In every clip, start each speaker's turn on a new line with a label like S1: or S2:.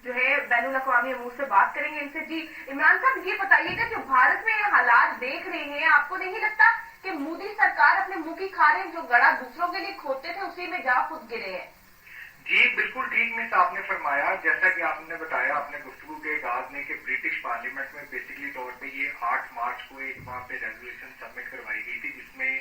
S1: जो है बैनुल अक़वामी अमूर से बात करेंगे इनसे। जी इमरान साहब, ये बताइएगा जो भारत में हालात देख रहे हैं, आपको नहीं लगता कि मोदी सरकार अपने मुंह की खारे जो गड़ा दूसरों के लिए खोदते थे उसी में जा खुद गिरे हैं?
S2: जी बिल्कुल ठीक मिस आपने फरमाया। जैसा कि आपने बताया अपने गुफ्तगू के आगाज में कि ब्रिटिश पार्लियामेंट में बेसिकली तौर पे ये 8 मार्च को एक वहाँ पे रेजोल्यूशन सबमिट करवाई गई थी, जिसमें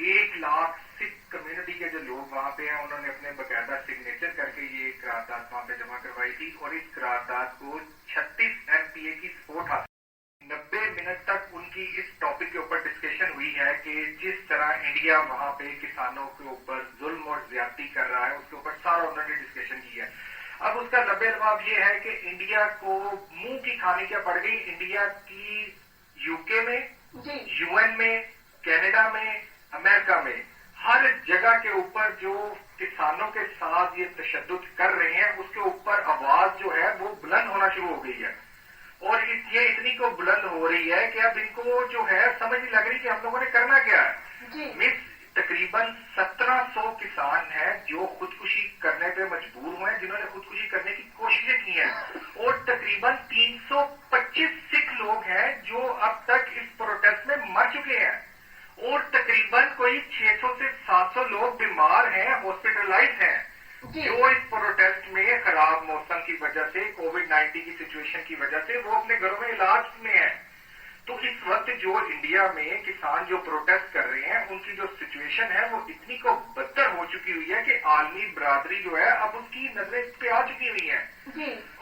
S2: 1 लाख सिख कम्युनिटी के जो लोग वहाँ पे हैं उन्होंने अपने बाकायदा सिग्नेचर करके ये करारदाद वहाँ पे जमा करवाई थी और इस करारदाद को 36 MPA की सपोर्ट हासिल। 90 मिनट तक उनकी इस टॉपिक के ऊपर डिस्कशन हुई है कि जिस तरह इंडिया वहाँ पे किसानों के ऊपर जुल्म और ज्यादती कर रहा है उसके ऊपर सारा उन्होंने डिस्कशन किया है। अब उसका लबे-लबाब ये है कि इंडिया को मुंह की खानी क्या पड़ गई। इंडिया की यूके में, UN में, कनाडा में, अमेरिका में हर जगह के ऊपर जो किसानों के साथ ये तशद्दुद कर रहे हैं उसके ऊपर आवाज जो है वो बुलंद होना शुरू हो गई है और ये इतनी को बुलंद हो रही है कि अब इनको जो है समझ नहीं लग रही कि हम लोगों ने करना क्या है। मिस तकरीबन 1700 किसान हैं जो खुदकुशी करने पे मजबूर हुए हैं, जिन्होंने खुदकुशी करने की कोशिशें की हैं और तकरीबन 325 सिख लोग हैं जो अब तक इस प्रोटेस्ट में मर चुके हैं और तकरीबन कोई 600 से 700 लोग बीमार हैं, हॉस्पिटलाइज हैं जो इस प्रोटेस्ट में खराब मौसम की वजह से, कोविड-19 की सिचुएशन की वजह से वो अपने घरों में इलाज में हैं। तो इस वक्त जो इंडिया में किसान जो प्रोटेस्ट कर रहे हैं उनकी जो सिचुएशन है वो इतनी को बदतर हो चुकी हुई है कि आलमी बरादरी जो है अब उसकी नजरें इस पे आ चुकी हुई है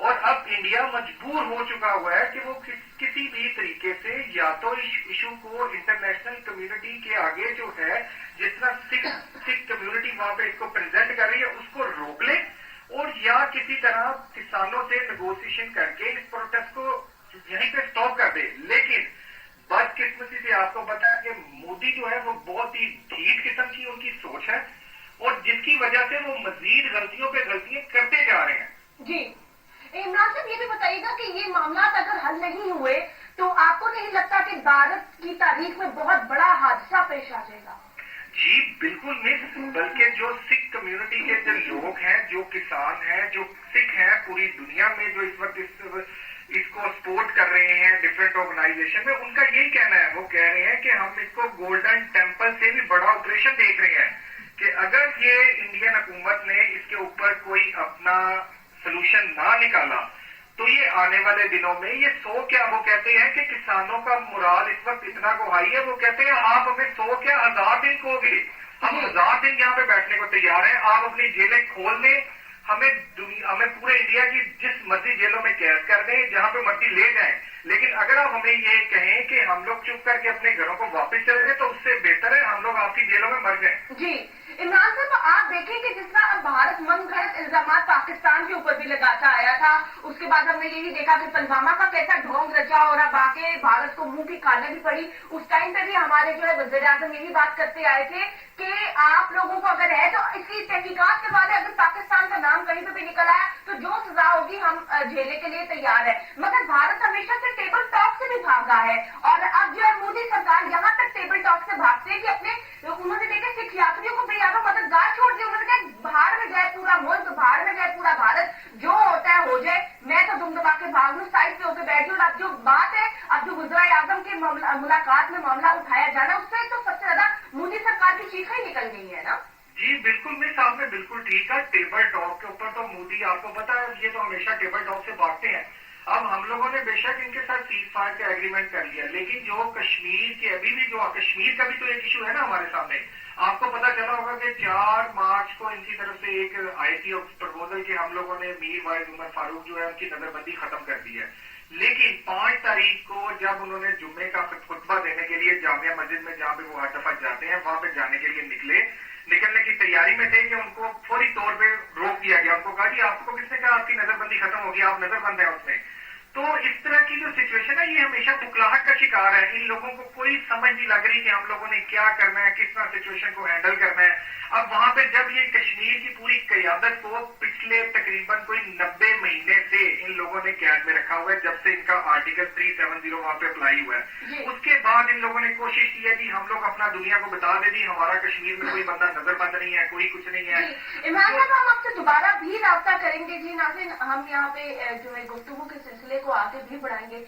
S2: और अब इंडिया मजबूर हो चुका हुआ है कि वो किसी भी तरीके से या तो इस इशू को इंटरनेशनल कम्युनिटी के आगे जो है जिस तरह सिख कम्युनिटी वहां पे इसको प्रेजेंट कर रही है उसको रोक ले और या किसी तरह किसानों से नेगोशिएशन करके इस प्रोटेस्ट को यहीं पे स्टॉप कर दे। लेकिन बदकिस्मती से आपको पता है कि मोदी जो है वो बहुत ही ढीठ किस्म की उनकी सोच है और जिसकी वजह से वो मजीद गलतियों पे गलतियां करते जा रहे हैं।
S1: जी इमरान साहब, ये भी बताइएगा कि ये मामला अगर हल नहीं हुए तो आपको नहीं लगता कि भारत की तारीख में बहुत बड़ा हादसा पेश आ जाएगा?
S2: जी बिल्कुल मिस, बल्कि जो सिख कम्युनिटी के जो लोग हैं, जो किसान हैं, जो सिख हैं पूरी दुनिया में जो इस वक्त इसको सपोर्ट कर रहे हैं डिफरेंट ऑर्गेनाइजेशन में, उनका यही कहना है। वो कह रहे हैं कि हम इसको गोल्डन टेम्पल से भी बड़ा ऑपरेशन देख रहे हैं कि अगर ये इंडियन हुकूमत ने इसके ऊपर कोई अपना सोल्यूशन ना निकाला तो ये आने वाले दिनों में ये वो कहते हैं कि किसानों का मुराल इस वक्त इतना को हाई है, वो कहते हैं आप हमें 1000 दिन कहोगे, हम 1000 दिन यहाँ पे बैठने को तैयार हैं, आप अपनी जेलें खोल दें, हमें पूरे इंडिया की जिस मर्जी जेलों में कैद कर दें, जहां पे मर्जी ले जाएं, लेकिन अगर आप हमें ये कहें कि हम लोग चुप करके अपने घरों को वापस चल गए तो उससे बेहतर है हम लोग आपकी जेलों में मर जाएं।
S1: जी इमरान साहब, आप देखें कि जिस तरह अब भारत मनगढ़ंत इल्जाम पाकिस्तान के ऊपर भी लगाता आया था, उसके बाद हमने यही देखा कि पुलवामा का कैसा ढोंग रचा और अब आके भारत को मुंह की खाने भी पड़ी। उस टाइम पे भी हमारे जो है वज़ीर आज़म यही बात करते आए थे कि आप लोगों को अगर है तो इसकी तहकीकात के बाद अगर पाकिस्तान का नाम कहीं पे भी निकल आया तो जो सजा होगी हम झेलने के लिए तैयार है। मगर भारत हमेशा से टेबल टॉक से भी भागा है और अब जो है मोदी सरकार यहाँ तक टेबल टॉक से भागते हैं कि अपने उन्होंने देखे सिख यात्रियों को भी यादव मददगार छोड़ दिया। उन्होंने कहा बाहर में जाए पूरा मुल्क, बाहर में जाए पूरा भारत, जो होता है हो जाए, मैं तो दुम दबा के भाग लूं, साइड पे होकर बैठी हूं। अब जो बात है, अब जो वज़ीर आज़म के मुलाकात में मामला उठाया जाना, उससे तो सबसे ज्यादा मोदी सरकार की चीखें ही निकल गई है ना।
S2: जी बिल्कुल मिस, आपने बिल्कुल ठीक है। टेबल टॉक के ऊपर तो मोदी, आपको पता है ये तो हमेशा टेबल टॉक से भागते हैं। अब हम लोगों ने बेशक इनके साथ सीज फायर का एग्रीमेंट कर लिया, लेकिन जो कश्मीर के अभी भी जो कश्मीर का भी तो एक इशू है ना हमारे सामने। आपको पता चला होगा कि 4 मार्च को इनकी तरफ से एक आई थी प्रपोजल कि हम लोगों ने मीर वाइज उमर फारूक जो है उनकी नजरबंदी खत्म कर दी है, लेकिन 5 तारीख को जब उन्होंने जुम्मे का खुतबा देने के लिए जामिया मस्जिद में जहाँ पे वो हर दफा जाते हैं वहां पे जाने के लिए निकलने की तैयारी में थे कि उनको फौरी तौर पे रोक दिया गया। उनको कहा जी आपको किसने कहा आपकी नजरबंदी खत्म होगी, आप नजरबंद है उसमें। تو اس طرح کی جو سچویشن ہے یہ ہمیشہ بکلاہٹ کا شکار ہے. ان لوگوں کو کوئی سمجھ نہیں لگ رہی کہ ہم لوگوں نے کیا کرنا ہے, کس طرح سچویشن کو ہینڈل کرنا ہے. اب وہاں پہ جب یہ کشمیر کی پوری قیادت کو پچھلے تقریباً کوئی 90 مہینے سے ان لوگوں نے قید میں رکھا ہوا ہے, جب سے ان کا آرٹیکل 370 وہاں پہ اپلائی ہوا ہے, اس کے بعد ان لوگوں نے کوشش کی ہے کہ ہم لوگ اپنا دنیا کو بتا دیں ہمارا کشمیر میں کوئی بندہ نظر بند نہیں ہے, کوئی کچھ نہیں ہے.
S1: عمران صاحب ہم آپ سے دوبارہ بھی رابطہ کریں گے جی. ناظرین ہم یہاں پہ جو ہے گفتگو کے سلسلے کو آگے بھی بڑھائیں گے.